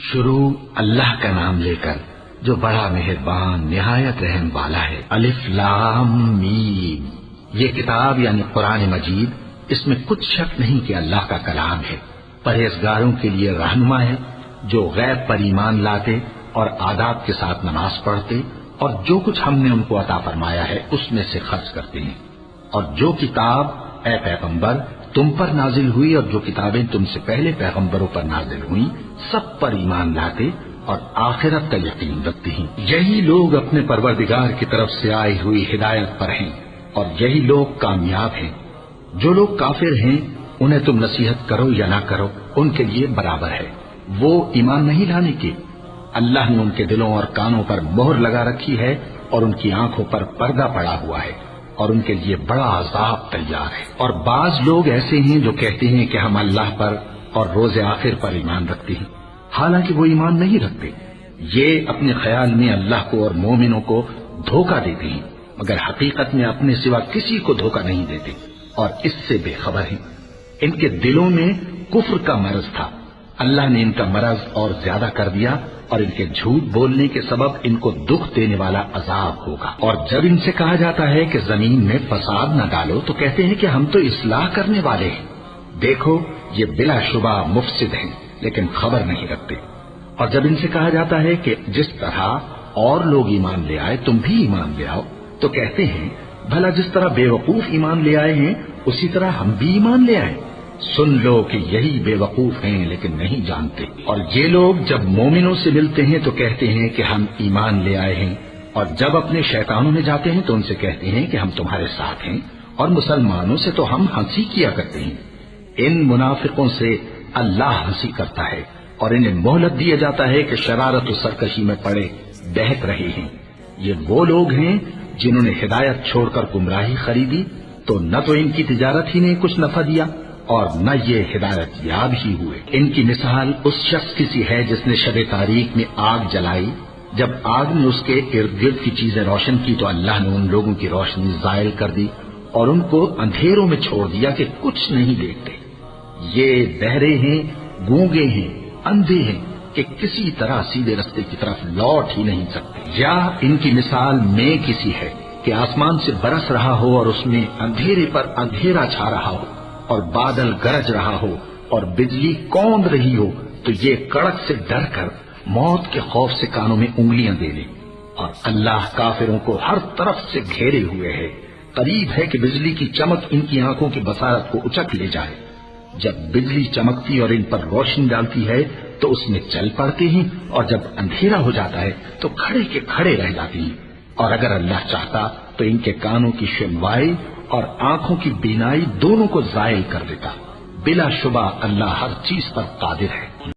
شروع اللہ کا نام لے کر جو بڑا مہربان نہایت رحم والا ہے۔ الف لام میم، یہ کتاب یعنی قرآن مجید، اس میں کچھ شک نہیں کہ اللہ کا کلام ہے، پرہیزگاروں کے لیے رہنما ہے، جو غیب پر ایمان لاتے اور آداب کے ساتھ نماز پڑھتے اور جو کچھ ہم نے ان کو عطا فرمایا ہے اس میں سے خرچ کرتے ہیں، اور جو کتاب اے پیغمبر تم پر نازل ہوئی اور جو کتابیں تم سے پہلے پیغمبروں پر نازل ہوئیں سب پر ایمان لاتے اور آخرت کا یقین رکھتے ہیں۔ یہی لوگ اپنے پروردگار کی طرف سے آئی ہوئی ہدایت پر ہیں اور یہی لوگ کامیاب ہیں۔ جو لوگ کافر ہیں انہیں تم نصیحت کرو یا نہ کرو ان کے لیے برابر ہے، وہ ایمان نہیں لانے کے۔ اللہ نے ان کے دلوں اور کانوں پر مہر لگا رکھی ہے اور ان کی آنکھوں پر پردہ پڑا ہوا ہے اور ان کے لیے بڑا عذاب تیار ہے۔ اور بعض لوگ ایسے ہیں جو کہتے ہیں کہ ہم اللہ پر اور روز آخر پر ایمان رکھتے ہیں، حالانکہ وہ ایمان نہیں رکھتے۔ یہ اپنے خیال میں اللہ کو اور مومنوں کو دھوکہ دیتے ہیں، مگر حقیقت میں اپنے سوا کسی کو دھوکہ نہیں دیتے اور اس سے بے خبر ہیں۔ ان کے دلوں میں کفر کا مرض تھا، اللہ نے ان کا مرض اور زیادہ کر دیا اور ان کے جھوٹ بولنے کے سبب ان کو دکھ دینے والا عذاب ہوگا۔ اور جب ان سے کہا جاتا ہے کہ زمین میں فساد نہ ڈالو تو کہتے ہیں کہ ہم تو اصلاح کرنے والے ہیں۔ دیکھو یہ بلا شبہ مفسد ہیں لیکن خبر نہیں رکھتے۔ اور جب ان سے کہا جاتا ہے کہ جس طرح اور لوگ ایمان لے آئے تم بھی ایمان لے آؤ تو کہتے ہیں بھلا جس طرح بے وقوف ایمان لے آئے ہیں اسی طرح ہم بھی ایمان لے آئے۔ سن لو کہ یہی بے وقوف ہیں لیکن نہیں جانتے۔ اور یہ لوگ جب مومنوں سے ملتے ہیں تو کہتے ہیں کہ ہم ایمان لے آئے ہیں، اور جب اپنے شیطانوں میں جاتے ہیں تو ان سے کہتے ہیں کہ ہم تمہارے ساتھ ہیں، اور مسلمانوں سے تو ہم ہنسی کیا کرتے ہیں۔ ان منافقوں سے اللہ ہنسی کرتا ہے اور انہیں مہلت دیا جاتا ہے کہ شرارت و سرکشی میں پڑے بہک رہے ہیں۔ یہ وہ لوگ ہیں جنہوں نے ہدایت چھوڑ کر گمراہی خریدی تو نہ تو ان کی تجارت ہی نے کچھ نفع دیا اور نہ یہ ہدایت یاب ہی ہوئے۔ ان کی مثال اس شخص کی سی ہے جس نے شب تاریک میں آگ جلائی، جب آگ نے اس کے ارد گرد کی چیزیں روشن کی تو اللہ نے ان لوگوں کی روشنی زائل کر دی اور ان کو اندھیروں میں چھوڑ دیا کہ کچھ نہیں دیکھتے۔ یہ بہرے ہیں، گونگے ہیں، اندھے ہیں کہ کسی طرح سیدھے رستے کی طرف لوٹ ہی نہیں سکتے۔ یا ان کی مثال میں کسی ہے کہ آسمان سے برس رہا ہو اور اس میں اندھیرے پر اندھیرا چھا رہا ہو اور بادل گرج رہا ہو اور بجلی کوند رہی ہو تو یہ کڑک سے ڈر کر موت کے خوف سے کانوں میں انگلیاں دے لے۔ اور اللہ کافروں کو ہر طرف سے گھیرے ہوئے ہے، قریب ہے کہ بجلی کی چمک ان کی آنکھوں کی بصارت کو اچک لے جائے۔ جب بجلی چمکتی اور ان پر روشنی ڈالتی ہے تو اس میں چل پڑتے ہیں اور جب اندھیرا ہو جاتا ہے تو کھڑے کے کھڑے رہ جاتے ہیں۔ اور اگر اللہ چاہتا تو ان کے کانوں کی سنوائی اور آنکھوں کی بینائی دونوں کو زائل کر دیتا۔ بلا شبہ اللہ ہر چیز پر قادر ہے۔